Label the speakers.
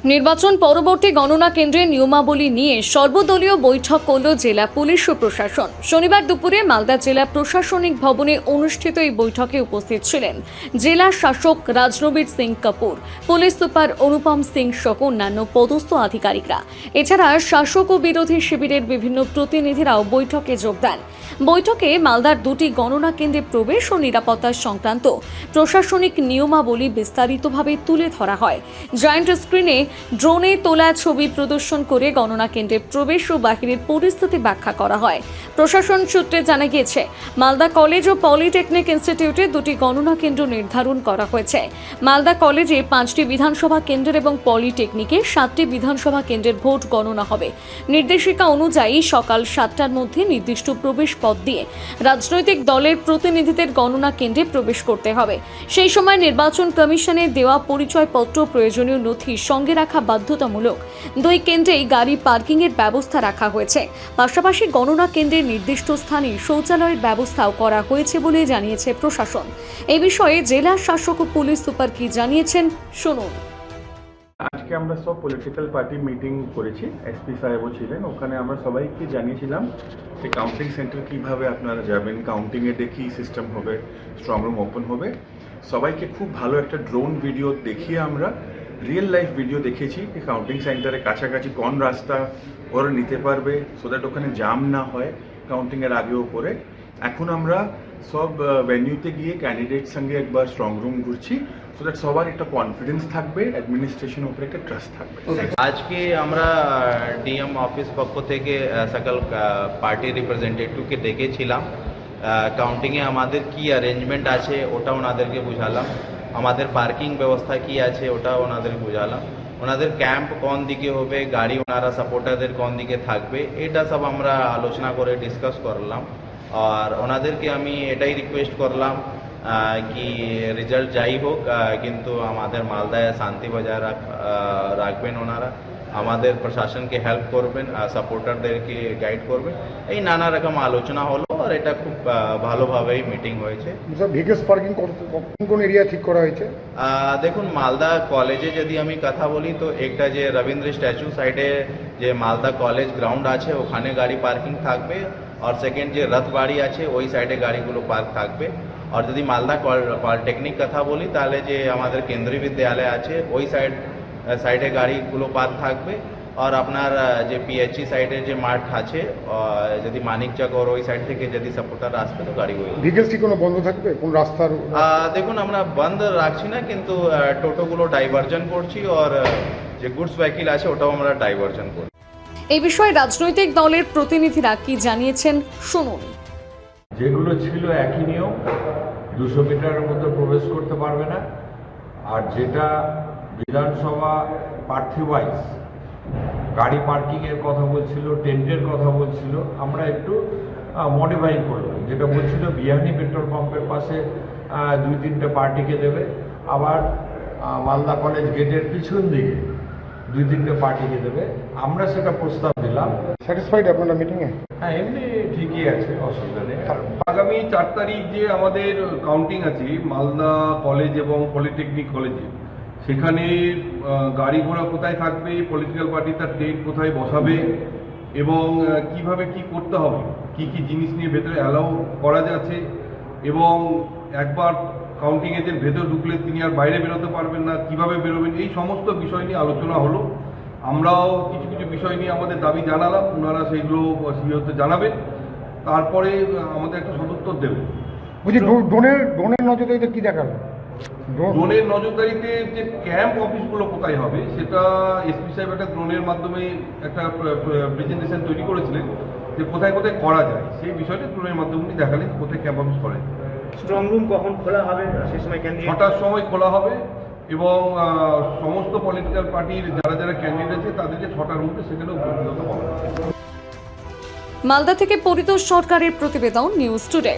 Speaker 1: নির্বাচন পরবর্তী গণনা কেন্দ্রে নিয়মাবলী নিয়ে সর্বদলীয় বৈঠক করল জেলা পুলিশ ও প্রশাসন। শনিবার দুপুরে মালদা জেলা প্রশাসনিক ভবনে অনুষ্ঠিত এই বৈঠকে উপস্থিত ছিলেন জেলা শাসক রাজনবীর সিং কাপুর, পুলিশ সুপার অনুপম সিং সহ অন্যান্য পদস্থ আধিকারিকরা। এছাড়া শাসক ও বিরোধী শিবিরের বিভিন্ন প্রতিনিধিরাও বৈঠকে যোগ দেন। বৈঠকে মালদার দুটি গণনা কেন্দ্রে প্রবেশ ও নিরাপত্তা সংক্রান্ত প্রশাসনিক নিয়মাবলী বিস্তারিতভাবে তুলে ধরা হয়। জয়েন্ট স্ক্রিনে ড্রোনে তোলা ছবি প্রদর্শন করে গণনা কেন্দ্রে প্রবেশ ও বাহিরের পরিস্থিতি ব্যাখ্যা করা হয়। প্রশাসন সূত্রে জানা গিয়েছে, মালদা কলেজ ও পলিটেকনিক ইনস্টিটিউটে দুটি গণনা কেন্দ্র নির্ধারণ করা হয়েছে। মালদা কলেজে 5টি বিধানসভা কেন্দ্র এবং পলিটেকনিকে 7টি বিধানসভা কেন্দ্রের ভোট গণনা হবে। নির্দেশিকা অনুযায়ী সকাল 7টার মধ্যে নির্দিষ্ট প্রবেশ পথ দিয়ে রাজনৈতিক দলের প্রতিনিধিদের গণনা কেন্দ্রে প্রবেশ করতে হবে। সেই সময় নির্বাচন কমিশনের দেওয়া পরিচয়পত্র প্রয়োজনীয় নথি সঙ্গে রাখা বাধ্যতামূলক। দুই কেন্দ্রেই গাড়ি পার্কিংয়ের ব্যবস্থা রাখা হয়েছে। পাশাপাশি গণনা কেন্দ্রের নির্দিষ্ট স্থানে শৌচালয়ের ব্যবস্থাও করা হয়েছে বলে জানিয়েছে প্রশাসন। এই বিষয়ে জেলা শাসক ও পুলিশ সুপার কি জানিয়েছেন শুনুন।
Speaker 2: আজকে আমরা সব পলিটিক্যাল পার্টি মিটিং করেছি, এসপি সাহেবও ছিলেন। ওখানে আমরা সবাইকে জানিয়েছিলাম যে কাউন্টিং সেন্টার কিভাবে আপনারা যাবেন, কাউন্টিংয়ে দেখি সিস্টেম হবে, স্ট্রং রুম ওপেন হবে। সবাইকে খুব ভালো একটা ড্রোন ভিডিও দেখিয়ে আমরা রিয়েল লাইফ ভিডিও দেখিয়েছি যে কাউন্টিং সেন্টারের কাছাকাছি কোন রাস্তা ওরা নিতে পারবে, সো দ্যাট ওখানে জাম না হয় কাউন্টিংয়ের আগে ওপরে। এখন আমরা সব ভেন্যুতে গিয়ে ক্যান্ডিডেট সঙ্গে একবার স্ট্রং রুম ঘুরছি, সো দ্যাট সবার একটা কনফিডেন্স থাকবে, অ্যাডমিনিস্ট্রেশনের উপরে একটা ট্রাস্ট থাকবে।
Speaker 3: আজকে আমরা ডিএম অফিস পক্ষ থেকে সকল পার্টি রিপ্রেজেন্টেটিভকে ডেকেছিলাম। কাউন্টিংয়ে আমাদের কি অ্যারেঞ্জমেন্ট আছে ওটা ওনাদেরকে বুঝালাম, আমাদের পার্কিং ব্যবস্থা কি আছে ওটা ওনাদেরকে বুঝালাম, ওনাদের ক্যাম্প কোন দিকে হবে, গাড়ি ওনারা সাপোর্টারদের কোন দিকে থাকবে, এটা সব আমরা আলোচনা করে ডিসকাস করলাম। আর ওনাদেরকে আমি এটাই রিকোয়েস্ট করলাম কি রেজাল্ট যাই হোক কিন্তু আমাদের মালদায় শান্তি বজায় রাখবেন, ওনারা আমাদের প্রশাসনকে হেল্প করবেন, সাপোর্টারদেরকে গাইড করবেন। এই নানা রকম আলোচনা হলো আর এটা খুব ভালোভাবেই মিটিং হয়েছে।
Speaker 4: ভেহিকলস পার্কিং কোন এরিয়া ঠিক করা হয়েছে?
Speaker 3: দেখুন, মালদা কলেজে যদি আমি কথা বলি তো একটা যে রবীন্দ্র স্ট্যাচু সাইডে যে মালদা কলেজ গ্রাউন্ড আছে ওখানে গাড়ি পার্কিং থাকবে, আর সেকেন্ড যে রথবাড়ি আছে ওই সাইডে গাড়িগুলো পার্ক থাকবে। আর যদি মালদা পলিটেকনিক কথা বলি তাহলে যে আমাদের কেন্দ্রীয় বিদ্যালয় আছে ওই সাইডে গাড়িগুলো পার্ক থাকবে। আর আপনার যে পিএইচই সাইডে যে মাঠ আছে যদি মানিকচক ওর ওই সাইড থেকে যদি সাপোর্টার আসবে তো গাড়ি ওই
Speaker 4: ভেহিকলস কি কোনো বন্ধ থাকবে কোন রাস্তার?
Speaker 3: দেখুন, আমরা বন্ধ রাখছি না, কিন্তু টোটোগুলো ডাইভার্জন করছি আর যে গুডস ভেহিকল আছে ওটাও আমরা ডাইভার্জন করছি।
Speaker 1: এই বিষয়ে রাজনৈতিক দলের প্রতিনিধিরা কি জানিয়েছেন শুনুন।
Speaker 5: যেগুলো ছিল একই নিয়ম, 200 মিটারের মধ্যে প্রবেশ করতে পারবে না। আর যেটা বিধানসভা প্রার্থী ওয়াইজ গাড়ি পার্কিংয়ের কথা বলছিল, টেন্টের কথা বলছিল, আমরা একটু মডিফাই করলাম। যেটা বলছিল বিহানি পেট্রোল পাম্পের পাশে 2-3টে পার্টিকে দেবে, আবার মালদা কলেজ গেটের পিছন দিকে 2-3টে পার্টিকে দেবে। আমরা সেটা প্রস্তাব দিলাম।
Speaker 4: স্যাটিসফাইড আপনারা মিটিংয়ে?
Speaker 5: হ্যাঁ, এমনি ঠিকই আছে, অসুবিধা নেই।
Speaker 6: আগামী 4 তারিখ যে আমাদের কাউন্টিং আছে মালদা কলেজ এবং পলিটেকনিক কলেজে, সেখানে গাড়ি ঘোড়া কোথায় থাকবে, পলিটিক্যাল পার্টি তার ডেট কোথায় বসাবে এবং কিভাবে কি করতে হবে, কি কি জিনিস নিয়ে ভেতরে অ্যালাউ করা যাচ্ছে, এবং একবার কাউন্টিং এজেন্ট ভেতর ঢুকলে তিনি আর বাইরে বেরোতে পারবেন না, কিভাবে বেরোবেন, এই সমস্ত বিষয় নিয়ে আলোচনা হলো। আমরাও কিছু কিছু বিষয় নিয়ে আমাদের দাবি জানালাম, ওনারা সেইগুলো সিওতে জানাবেন, তারপরে আমাদের একটা সদুত্তর দেবেন।
Speaker 4: বুঝি ড্রোনের নজরদারিতে কি দেখালো?
Speaker 6: ড্রোনের নজরদারিতে যে ক্যাম্প অফিসগুলো কোথায় হবে সেটা এসপি সাহেব একটা ড্রোনের মাধ্যমে একটা প্রেজেন্টেশন তৈরি করেছিলেন যে কোথায় কোথায় করা যায়, সেই বিষয়টা ড্রোনের মাধ্যমে দেখালেন কোথায় ক্যাম্প অফিস করা যায়।
Speaker 7: স্ট্রং রুম কখন খোলা হবে? সেই সময়
Speaker 6: 6টার সময় খোলা হবে এবং সমস্ত পলিটিক্যাল পার্টির যারা যারা ক্যান্ডিডেট আছে তাদেরকে 6টার মধ্যে সেখানে উপস্থিত হতে হবে।
Speaker 1: মালদা থেকে পরিতোষ সরকারের প্রতিবেদন, নিউজ টুডে।